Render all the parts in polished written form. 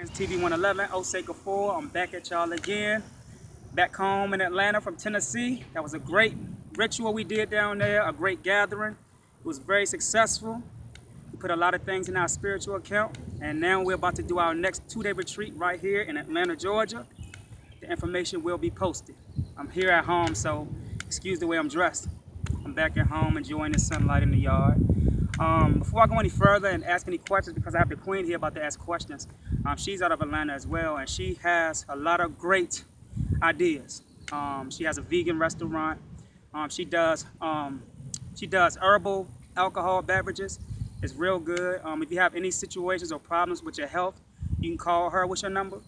Bloodlines, TV 111, Osei Kufuor. I'm back at y'all again. Back home in Atlanta from Tennessee. That was a great ritual we did down there, a great gathering. It was very successful. We put a lot of things in our spiritual account. And now we're about to do our next 2-day retreat right here in Atlanta, Georgia. The information will be posted. I'm here at home, so excuse the way I'm dressed. I'm back at home enjoying the sunlight in the yard. Before I go any further and ask any questions, because I have the queen here about to ask questions, she's out of Atlanta as well, and she has a lot of great ideas. She has a vegan restaurant. She does herbal alcohol beverages. It's real good. If you have any situations or problems with your health, you can call her. What's your number?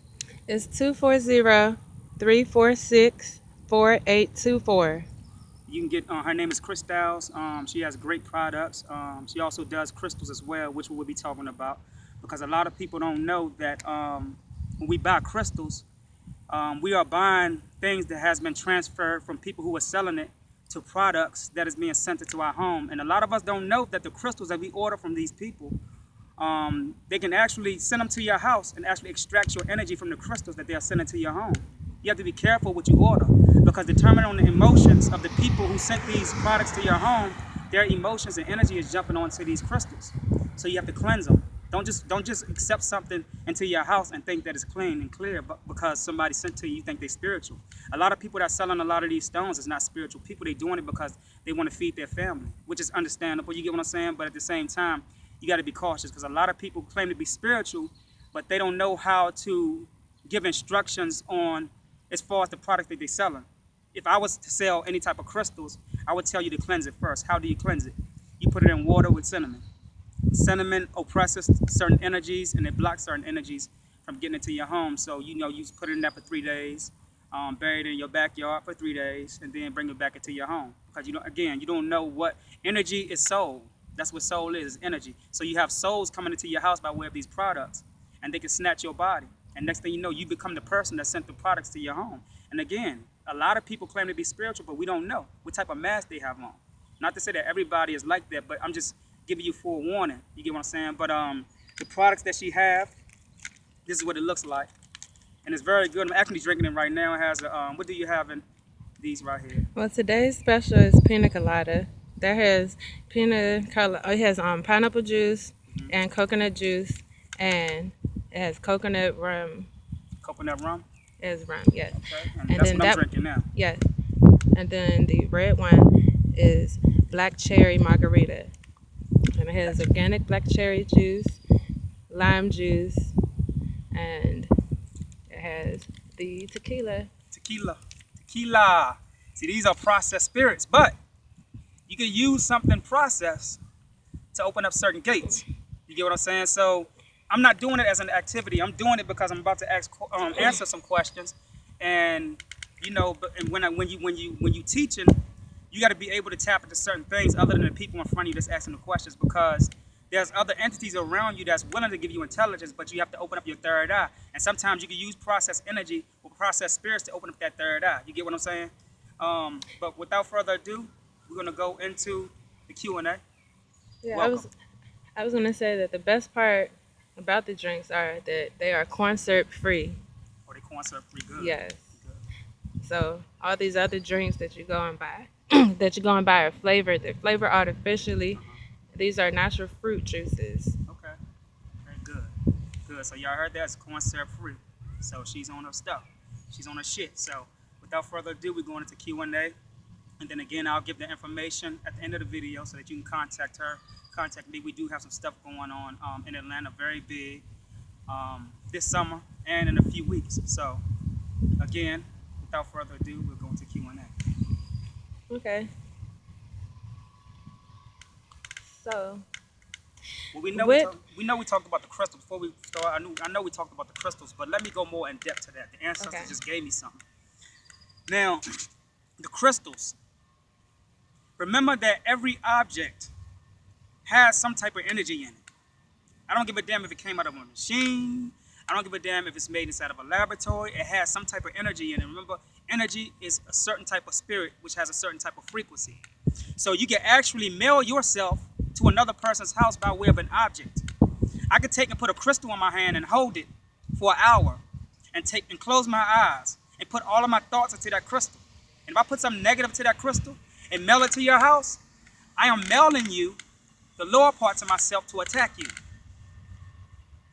It's 240-346-4824. You can get, her name is Crystals. She has great products. She also does crystals as well, which we'll be talking about. Because a lot of people don't know that when we buy crystals, we are buying things that has been transferred from people who are selling it to products that is being sent into our home. And a lot of us don't know that the crystals that we order from these people, they can actually send them to your house and actually extract your energy from the crystals that they are sending to your home. You have to be careful what you order, because determining on the emotions of the people who sent these products to your home, their emotions and energy is jumping onto these crystals. So you have to cleanse them. Don't just accept something into your house and think that it's clean and clear, but because somebody sent to you, you think they're spiritual. A lot of people that are selling a lot of these stones is not spiritual people. They're doing it because they want to feed their family, which is understandable. You get what I'm saying? But at the same time, you got to be cautious, because a lot of people claim to be spiritual, but they don't know how to give instructions on as far as the product that they're selling. If I was to sell any type of crystals, I would tell you to cleanse it first. How do you cleanse it? You put it in water with cinnamon. Cinnamon oppresses certain energies, and it blocks certain energies from getting into your home. So you put it in there for 3 days, bury it in your backyard for 3 days, and then bring it back into your home. Because you don't know what energy is soul. That's what soul is energy. So you have souls coming into your house by way of these products, and they can snatch your body. And next thing you know, you become the person that sent the products to your home. And again, a lot of people claim to be spiritual, but we don't know what type of mask they have on. Not to say that everybody is like that, but I'm just giving you forewarning. You get what I'm saying? But the products that she have, this is what it looks like. And it's very good. I'm actually drinking it right now. It has a, what do you have in these right here? Well, today's special is pina colada. That has it has pineapple juice and coconut juice, and it has coconut rum. Coconut rum? It has rum, yes. Okay. And And that's then what I'm drinking now. yes. And then the red one is black cherry margarita. And it has organic black cherry juice, lime juice, and it has the tequila. Tequila. See, these are processed spirits, but you can use something processed to open up certain gates. You get what I'm saying? So I'm not doing it as an activity. I'm doing it because I'm about to answer some questions. And when you teaching, you got to be able to tap into certain things other than the people in front of you that's asking the questions, because there's other entities around you that's willing to give you intelligence, but you have to open up your third eye. And sometimes you can use processed energy or processed spirits to open up that third eye. You get what I'm saying? But without further ado, we're going to go into the Q&A. Yeah, Welcome. I was gonna say that the best part about the drinks are that they are corn syrup free. Or they corn syrup free good. Yes. Good. So all these other drinks that you go and buy are flavored. They're flavored artificially. These are natural fruit juices. Okay. Very good. Good. So y'all heard that? It's corn syrup free. So she's on her stuff. She's on her shit. So without further ado, we're going into Q&A. And then again, I'll give the information at the end of the video so that you can contact her. Contact me. We do have some stuff going on in Atlanta, very big, this summer and in a few weeks. So again, without further ado, we'll go into Q&A. Okay. So Well, we know we talked about the crystals before we start. I know we talked about the crystals, but let me go more in depth to that. The ancestors just gave me something. Now, the crystals. Remember that every object has some type of energy in it. I don't give a damn if it came out of a machine. I don't give a damn if it's made inside of a laboratory. It has some type of energy in it. Remember, energy is a certain type of spirit which has a certain type of frequency. So you can actually mail yourself to another person's house by way of an object. I could take and put a crystal in my hand and hold it for an hour and close my eyes and put all of my thoughts into that crystal. And if I put something negative to that crystal and mail it to your house, I am mailing you the lower parts of myself to attack you.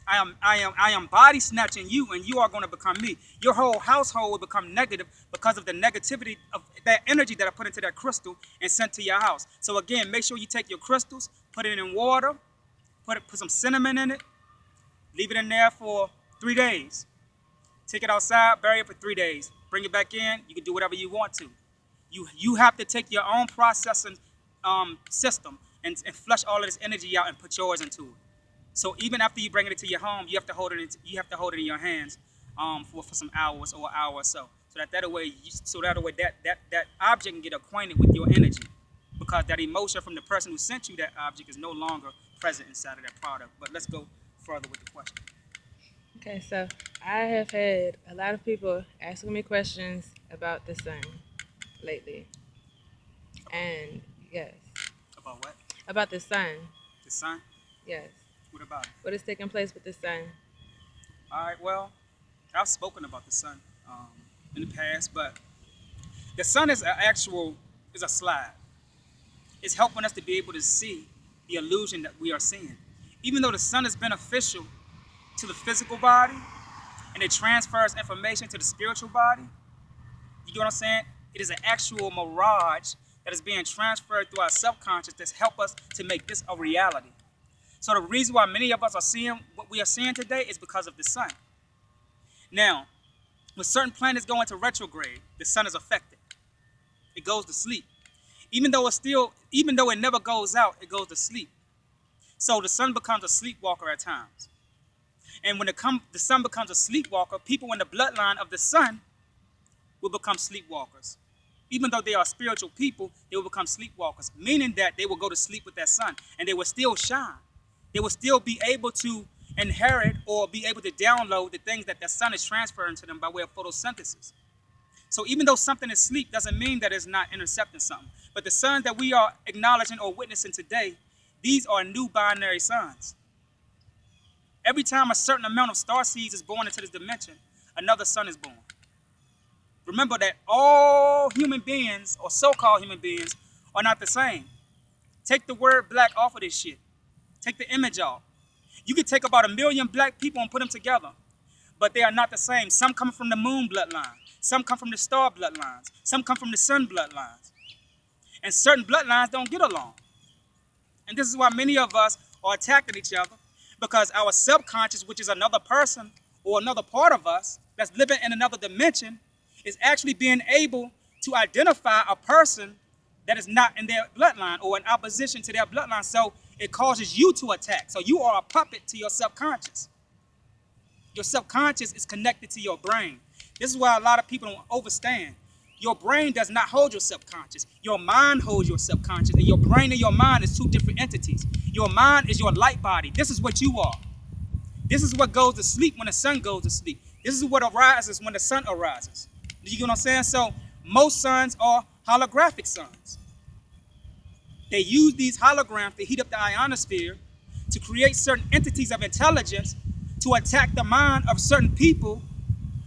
I am body snatching you, and you are going to become me. Your whole household will become negative because of the negativity of that energy that I put into that crystal and sent to your house. So again, make sure you take your crystals, put it in water, put some cinnamon in it, leave it in there for 3 days. Take it outside, bury it for 3 days. Bring it back in. You can do whatever you want to. You have to take your own processing system and flush all of this energy out and put yours into it. So even after you bring it into your home, you have to hold it in your hands for some hours or an hour or so. So that way that object can get acquainted with your energy, because that emotion from the person who sent you that object is no longer present inside of that product. But let's go further with the question. Okay, so I have had a lot of people asking me questions about the sun lately. And yes, About what? about the sun. The sun? Yes. What about it? What is taking place with the sun? All right, well, I've spoken about the sun in the past, but the sun is a slide. It's helping us to be able to see the illusion that we are seeing. Even though the sun is beneficial to the physical body and it transfers information to the spiritual body, you get what I'm saying? It is an actual mirage that is being transferred through our subconscious that help us to make this a reality. So the reason why many of us are seeing what we are seeing today is because of the sun. Now, when certain planets go into retrograde, the sun is affected. It goes to sleep. Even though it never goes out, it goes to sleep. So the sun becomes a sleepwalker at times. And when the sun becomes a sleepwalker, people in the bloodline of the sun will become sleepwalkers. Even though they are spiritual people, they will become sleepwalkers, meaning that they will go to sleep with that sun and they will still shine. They will still be able to inherit or be able to download the things that the sun is transferring to them by way of photosynthesis. So even though something is sleep doesn't mean that it's not intercepting something. But the suns that we are acknowledging or witnessing today, these are new binary suns. Every time a certain amount of star seeds is born into this dimension, another sun is born. Remember that all human beings, or so-called human beings, are not the same. Take the word black off of this shit. Take the image off. You could take about 1 million black people and put them together, but they are not the same. Some come from the moon bloodline. Some come from the star bloodlines. Some come from the sun bloodlines. And certain bloodlines don't get along. And this is why many of us are attacking each other, because our subconscious, which is another person or another part of us that's living in another dimension, is actually being able to identify a person that is not in their bloodline or in opposition to their bloodline. So it causes you to attack. So you are a puppet to your subconscious. Your subconscious is connected to your brain. This is why a lot of people don't understand. Your brain does not hold your subconscious. Your mind holds your subconscious. And your brain and your mind is two different entities. Your mind is your light body. This is what you are. This is what goes to sleep when the sun goes to sleep. This is what arises when the sun arises. Do you get what I'm saying? So most suns are holographic suns. They use these holograms to heat up the ionosphere to create certain entities of intelligence to attack the mind of certain people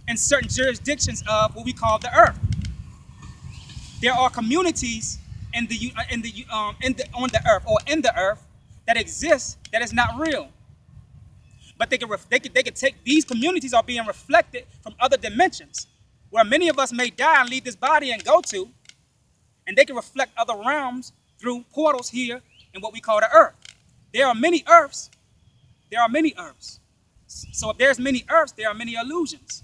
in certain jurisdictions of what we call the earth. There are communities on the earth or in the earth that exist that is not real. But they can take these communities are being reflected from other dimensions where many of us may die and leave this body and go to, and they can reflect other realms through portals here in what we call the earth. There are many earths. There are many earths. So if there's many earths, there are many illusions.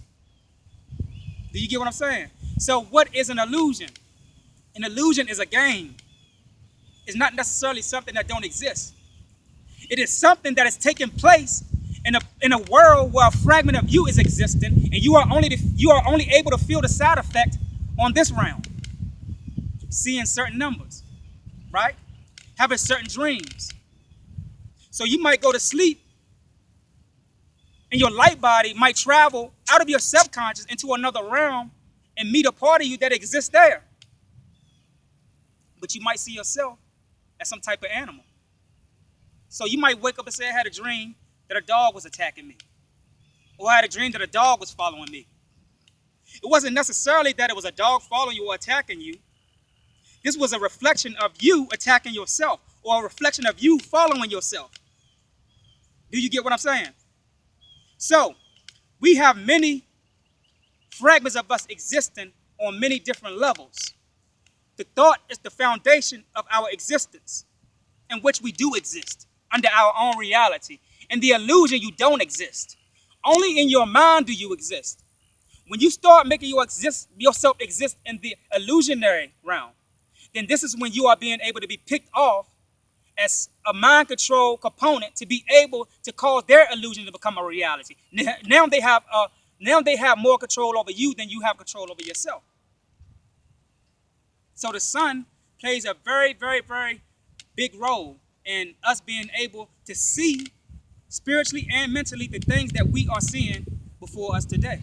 Do you get what I'm saying? So what is an illusion? An illusion is a game. It's not necessarily something that don't exist. It is something that is taking place in a world where a fragment of you is existing, and you are only able to feel the side effect on this realm. Seeing certain numbers, right? Having certain dreams. So you might go to sleep, and your light body might travel out of your subconscious into another realm and meet a part of you that exists there. But you might see yourself as some type of animal. So you might wake up and say, I had a dream that a dog was attacking me. or I had a dream that a dog was following me. It wasn't necessarily that it was a dog following you or attacking you. This was a reflection of you attacking yourself, or a reflection of you following yourself. Do you get what I'm saying? So, we have many fragments of us existing on many different levels. The thought is the foundation of our existence, in which we do exist under our own reality. In the illusion, you don't exist. Only in your mind do you exist. When you start making yourself exist in the illusionary realm, then this is when you are being able to be picked off as a mind control component to be able to cause their illusion to become a reality. Now they have more control over you than you have control over yourself. So the sun plays a very, very, very big role in us being able to see spiritually and mentally the things that we are seeing before us today.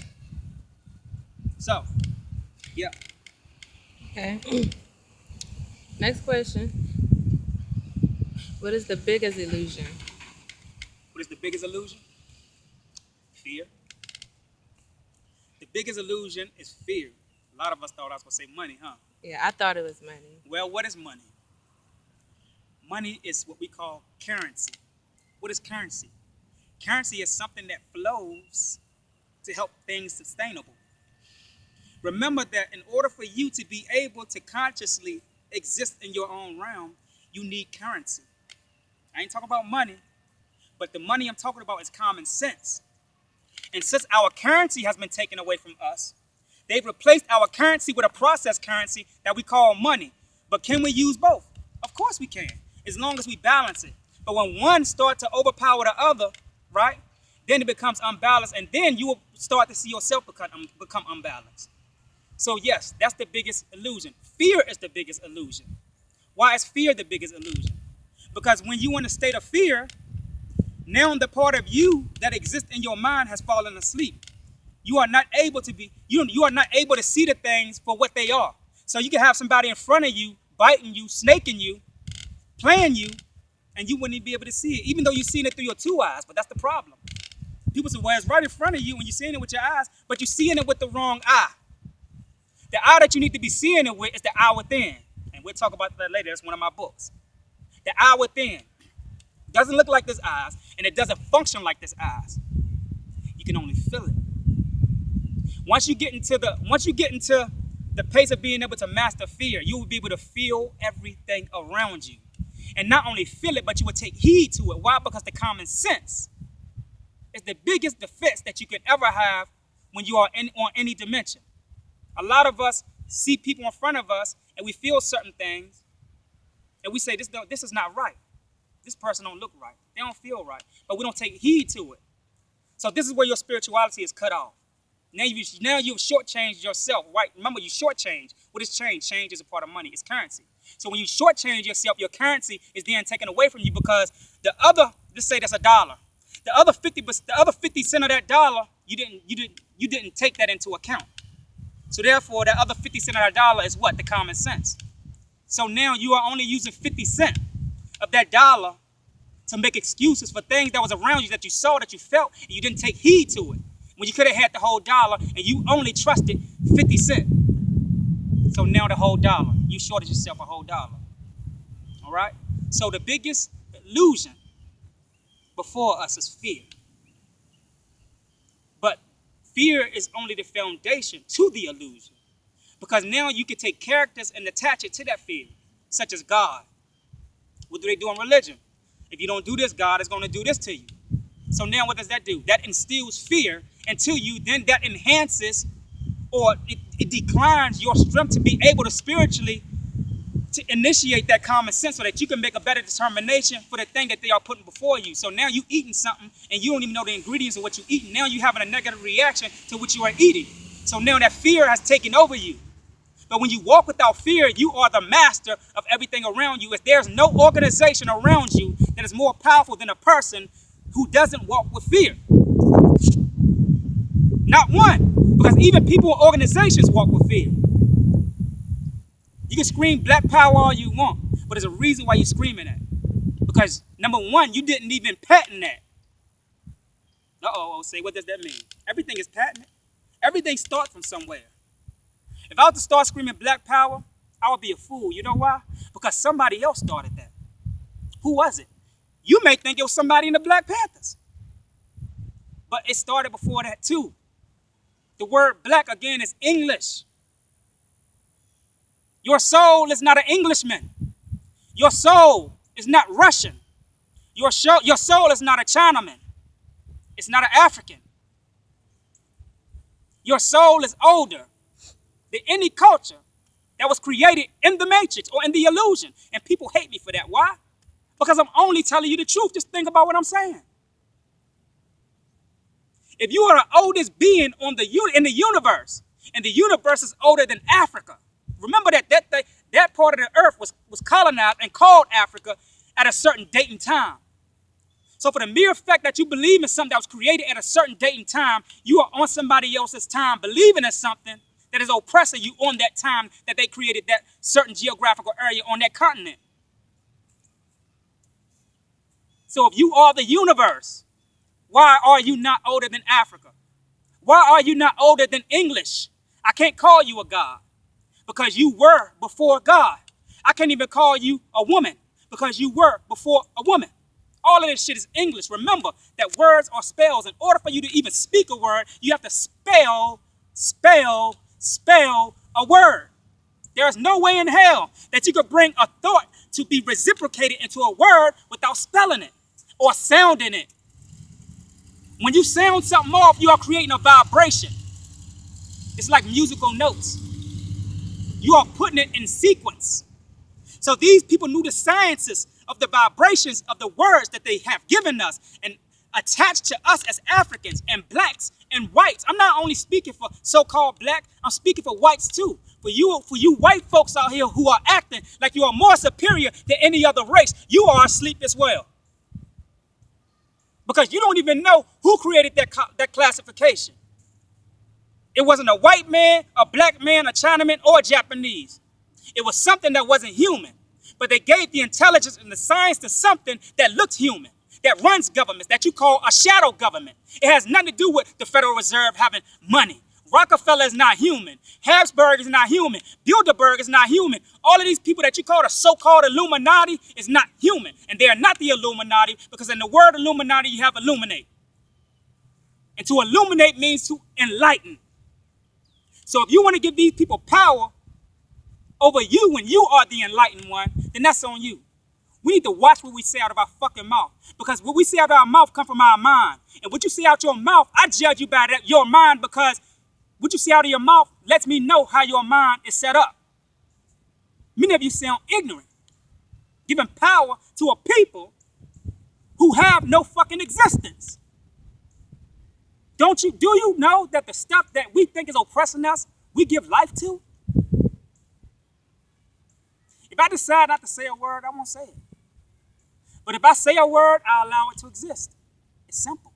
So, yeah. Okay. Next question. What is the biggest illusion? What is the biggest illusion? Fear. The biggest illusion is fear. A lot of us thought I was going to say money, huh? Yeah, I thought it was money. Well, what is money? Money is what we call currency. What is currency? Currency is something that flows to help things sustainable. Remember that in order for you to be able to consciously exist in your own realm, you need currency. I ain't talking about money, but the money I'm talking about is common sense. And since our currency has been taken away from us, they've replaced our currency with a processed currency that we call money. But can we use both? Of course we can, as long as we balance it. But when one starts to overpower the other, right, then it becomes unbalanced, and then you will start to see yourself become unbalanced. So yes, that's the biggest illusion. Fear is the biggest illusion. Why is fear the biggest illusion? Because when you're in a state of fear, now the part of you that exists in your mind has fallen asleep. You are not able to you are not able to see the things for what they are. So you can have somebody in front of you, biting you, snaking you, playing you, and you wouldn't even be able to see it, even though you're seeing it through your two eyes. But that's the problem. People say, well, it's right in front of you and you're seeing it with your eyes, but you're seeing it with the wrong eye. The eye that you need to be seeing it with is the eye within. And we'll talk about that later. That's one of my books. The eye within doesn't look like this eyes, and it doesn't function like this eyes. You can only feel it. Once you get into the pace of being able to master fear, you will be able to feel everything around you. And not only feel it, but you will take heed to it. Why? Because the common sense is the biggest defense that you can ever have when you are on any dimension. A lot of us see people in front of us and we feel certain things and we say, this is not right. This person don't look right. They don't feel right. But we don't take heed to it. So this is where your spirituality is cut off. Now you've shortchanged yourself, right? Remember, you shortchange. What is change? Change is a part of money. It's currency. So when you shortchange yourself, your currency is then taken away from you because the other, let's say that's $1. The other 50 cents of that dollar, you didn't take that into account. So therefore, that other 50 cents of that dollar is what? The common sense. So now you are only using 50 cents of that dollar to make excuses for things that was around you that you saw, that you felt, and you didn't take heed to it. When you could have had the whole dollar and you only trusted 50 cents. So now the whole dollar, you shorted yourself a whole dollar. All right? So the biggest illusion before us is fear. But fear is only the foundation to the illusion. Because now you can take characters and attach it to that fear, such as God. What do they do in religion? If you don't do this, God is going to do this to you. So now what does that do? That instills fear into you, then that enhances or it declines your strength to be able to spiritually to initiate that common sense so that you can make a better determination for the thing that they are putting before you. So now you eating something and you don't even know the ingredients of what you're eating. Now you're having a negative reaction to what you are eating. So now that fear has taken over you. But when you walk without fear, you are the master of everything around you. If there's no organization around you that is more powerful than a person who doesn't walk with fear. Not one. Because even people in organizations walk with fear. You can scream black power all you want, but there's a reason why you're screaming it. Because number one, you didn't even patent that. Uh-oh, say, what does that mean? Everything is patented. Everything starts from somewhere. If I was to start screaming black power, I would be a fool. You know why? Because somebody else started that. Who was it? You may think it was somebody in the Black Panthers. But it started before that too. The word black, again, is English. Your soul is not an Englishman. Your soul is not Russian. Your soul is not a Chinaman. It's not an African. Your soul is older than any culture that was created in the Matrix or in the illusion. And people hate me for that. Why? Because I'm only telling you the truth. Just think about what I'm saying. If you are the oldest being in the universe, and the universe is older than Africa, remember that part of the earth was colonized and called Africa at a certain date and time. So for the mere fact that you believe in something that was created at a certain date and time, you are on somebody else's time believing in something that is oppressing you on that time that they created that certain geographical area on that continent. So if you are the universe, why are you not older than Africa? Why are you not older than English? I can't call you a god because you were before God. I can't even call you a woman because you were before a woman. All of this shit is English. Remember that words are spells. In order for you to even speak a word, you have to spell a word. There is no way in hell that you could bring a thought to be reciprocated into a word without spelling it or sounding it. When you sound something off, you are creating a vibration. It's like musical notes. You are putting it in sequence. So these people knew the sciences of the vibrations of the words that they have given us and attached to us as Africans and blacks and whites. I'm not only speaking for so-called black, I'm speaking for whites too. For you white folks out here who are acting like you are more superior than any other race, you are asleep as well. Because you don't even know who created that classification. It wasn't a white man, a black man, a Chinaman, or a Japanese. It was something that wasn't human. But they gave the intelligence and the science to something that looked human, that runs governments, that you call a shadow government. It has nothing to do with the Federal Reserve having money. Rockefeller is not human. Habsburg is not human. Bilderberg is not human. All of these people that you call the so-called Illuminati is not human. And they are not the Illuminati because in the word Illuminati, you have illuminate. And to illuminate means to enlighten. So if you want to give these people power over you when you are the enlightened one, then that's on you. We need to watch what we say out of our fucking mouth. Because what we say out of our mouth comes from our mind. And what you say out your mouth, I judge you by your mind because what you say out of your mouth lets me know how your mind is set up. Many of you sound ignorant, giving power to a people who have no fucking existence. Do you know that the stuff that we think is oppressing us, we give life to? If I decide not to say a word, I won't say it. But if I say a word, I allow it to exist. It's simple.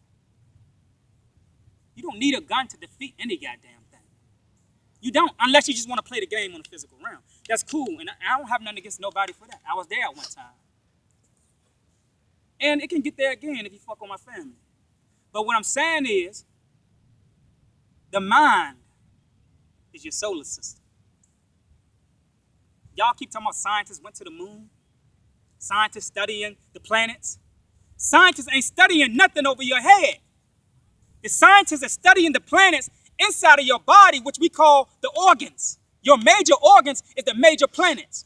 You don't need a gun to defeat any goddamn thing. You don't, unless you just want to play the game on the physical realm. That's cool, and I don't have nothing against nobody for that. I was there at one time. And it can get there again if you fuck on my family. But what I'm saying is, the mind is your solar system. Y'all keep talking about scientists went to the moon. Scientists studying the planets. Scientists ain't studying nothing over your head. The scientists are studying the planets inside of your body, which we call the organs. Your major organs is the major planets.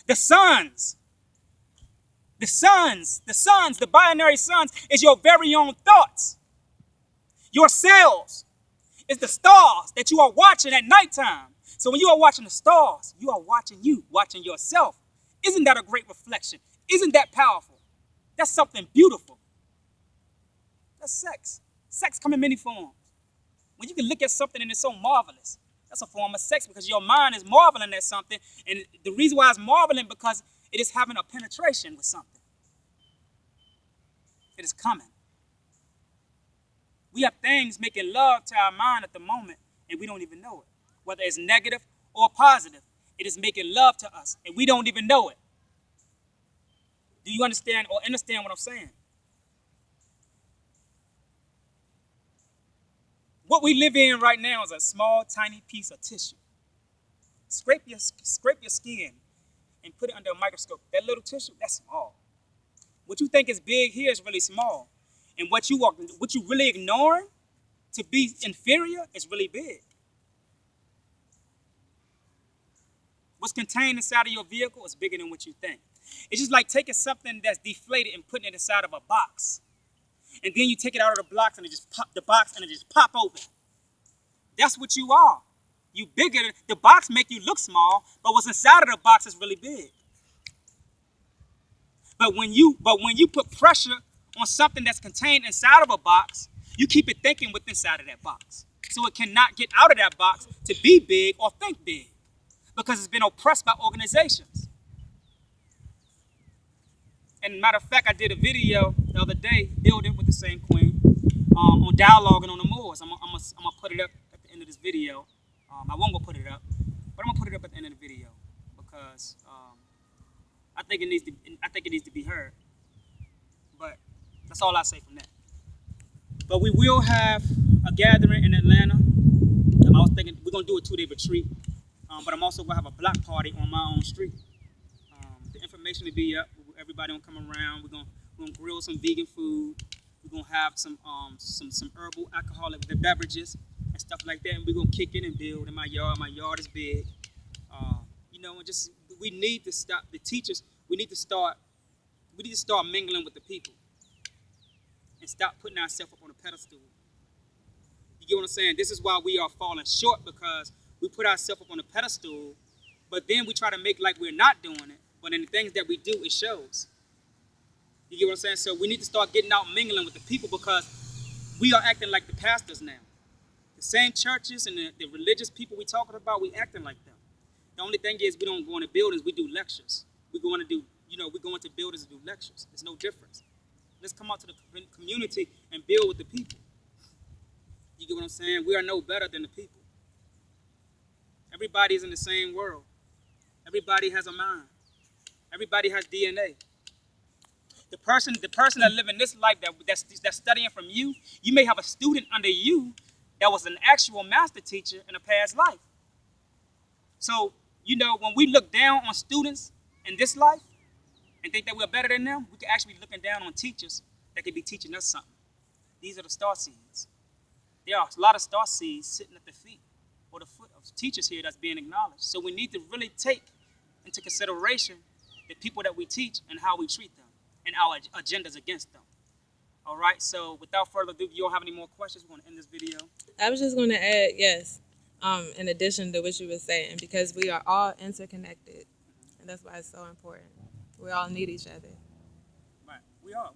The suns, the binary suns is your very own thoughts. Your cells is the stars that you are watching at nighttime. So when you are watching the stars, you are watching you, watching yourself. Isn't that a great reflection? Isn't that powerful? That's something beautiful. That's sex. Sex comes in many forms. When you can look at something and it's so marvelous, that's a form of sex because your mind is marveling at something. And the reason why it's marveling because it is having a penetration with something. It is coming. We have things making love to our mind at the moment and we don't even know it. Whether it's negative or positive, it is making love to us and we don't even know it. Do you understand what I'm saying? What we live in right now is a small, tiny piece of tissue. Scrape your skin and put it under a microscope. That little tissue, that's small. What you think is big here is really small. And what you really ignoring to be inferior is really big. What's contained inside of your vehicle is bigger than what you think. It's just like taking something that's deflated and putting it inside of a box. And then you take it out of the box and it just pop the box and it just pop open. That's what you are. You bigger. The box make you look small, but what's inside of the box is really big. But when you put pressure on something that's contained inside of a box, you keep it thinking what's inside of that box. So it cannot get out of that box to be big or think big because it's been oppressed by organizations. And matter of fact, I did a video the other day, building with the same queen, on dialoguing on the moors. I'm gonna put it up at the end of this video. I won't go put it up, but I'm gonna put it up at the end of the video because I think it needs to be heard. But that's all I say from that. But we will have a gathering in Atlanta. I was thinking we're gonna do a 2-day retreat, but I'm also gonna have a block party on my own street. The information will be up. Everybody gonna come around. We're gonna grill some vegan food. We're gonna have some herbal alcoholic beverages and stuff like that. And we're gonna kick in and build in my yard. My yard is big. And just we need to stop the teachers. We need to start mingling with the people and stop putting ourselves up on a pedestal. You get what I'm saying? This is why we are falling short, because we put ourselves up on a pedestal, but then we try to make like we're not doing it. But in the things that we do, it shows. You get what I'm saying? So we need to start getting out mingling with the people, because we are acting like the pastors now. The same churches and the religious people we talking about, we acting like them. The only thing is we don't go into buildings, we do lectures. We go into buildings and do lectures. There's no difference. Let's come out to the community and build with the people. You get what I'm saying? We are no better than the people. Everybody's in the same world. Everybody has a mind. Everybody has DNA. The person that live in this life that's studying from you, you may have a student under you that was an actual master teacher in a past life. So, when we look down on students in this life and think that we're better than them, we can actually be looking down on teachers that could be teaching us something. These are the star seeds. There are a lot of star seeds sitting at the feet or the foot of teachers here that's being acknowledged. So we need to really take into consideration the people that we teach and how we treat them and our agendas against them. All right, so without further ado, if you don't have any more questions, we're going to end this video. I was just going to add, yes, in addition to what you were saying, because we are all interconnected, and that's why it's so important. We all need each other. Right, we are.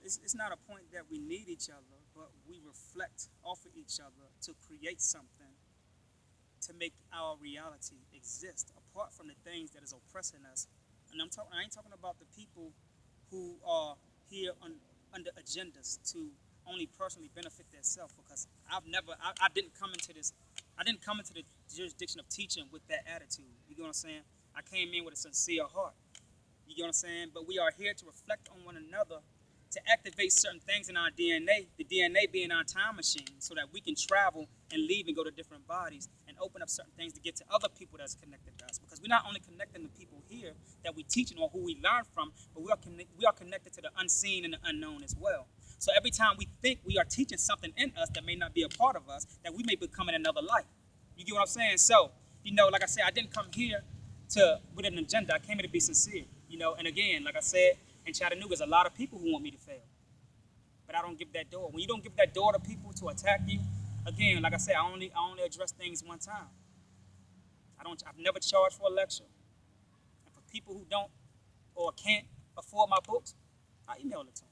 It's not a point that we need each other, but we reflect off of each other to create something to make our reality exist, apart from the things that is oppressing us. And I ain't talking about the people who are here under agendas to only personally benefit themselves, because I didn't come into the jurisdiction of teaching with that attitude. You get what I'm saying? I came in with a sincere heart. You get what I'm saying? But we are here to reflect on one another, to activate certain things in our DNA, the DNA being our time machine, so that we can travel and leave and go to different bodies and open up certain things to get to other people that's connected to us. Because we're not only connecting the people here that we teaching or who we learn from, but we are connected to the unseen and the unknown as well. So every time we think we are teaching something in us that may not be a part of us, that we may become in another life. You get what I'm saying? So, like I said, I didn't come here with an agenda. I came here to be sincere. And again, like I said, in Chattanooga, there's a lot of people who want me to fail. But I don't give that door. When you don't give that door to people to attack you, again, like I said, I only address things one time. I've never charged for a lecture. And for people who don't or can't afford my books, I email it to them.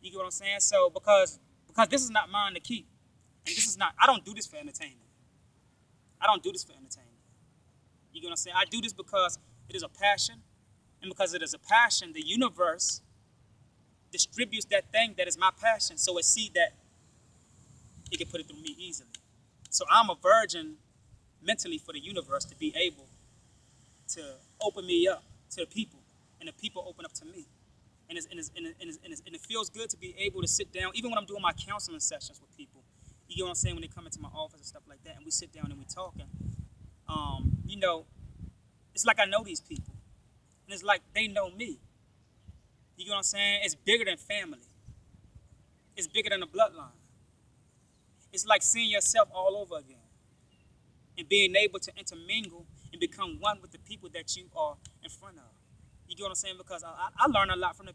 You get what I'm saying? So because this is not mine to keep. And I don't do this for entertainment. I don't do this for entertainment. You get what I'm saying? I do this because it is a passion. And because it is a passion, the universe distributes that thing that is my passion, so it see that it can put it through me easily. So I'm a virgin mentally for the universe to be able to open me up to the people, and the people open up to me. And it feels good to be able to sit down, even when I'm doing my counseling sessions with people, You get what I'm saying? When they come into my office and stuff like that, and we sit down and we talking, you know, it's like I know these people, and it's like they know me. You get what I'm saying? It's bigger than family. It's bigger than the bloodline. It's like seeing yourself all over again and being able to intermingle and become one with the people that you are in front of. You get what I'm saying? Because I learn a lot from the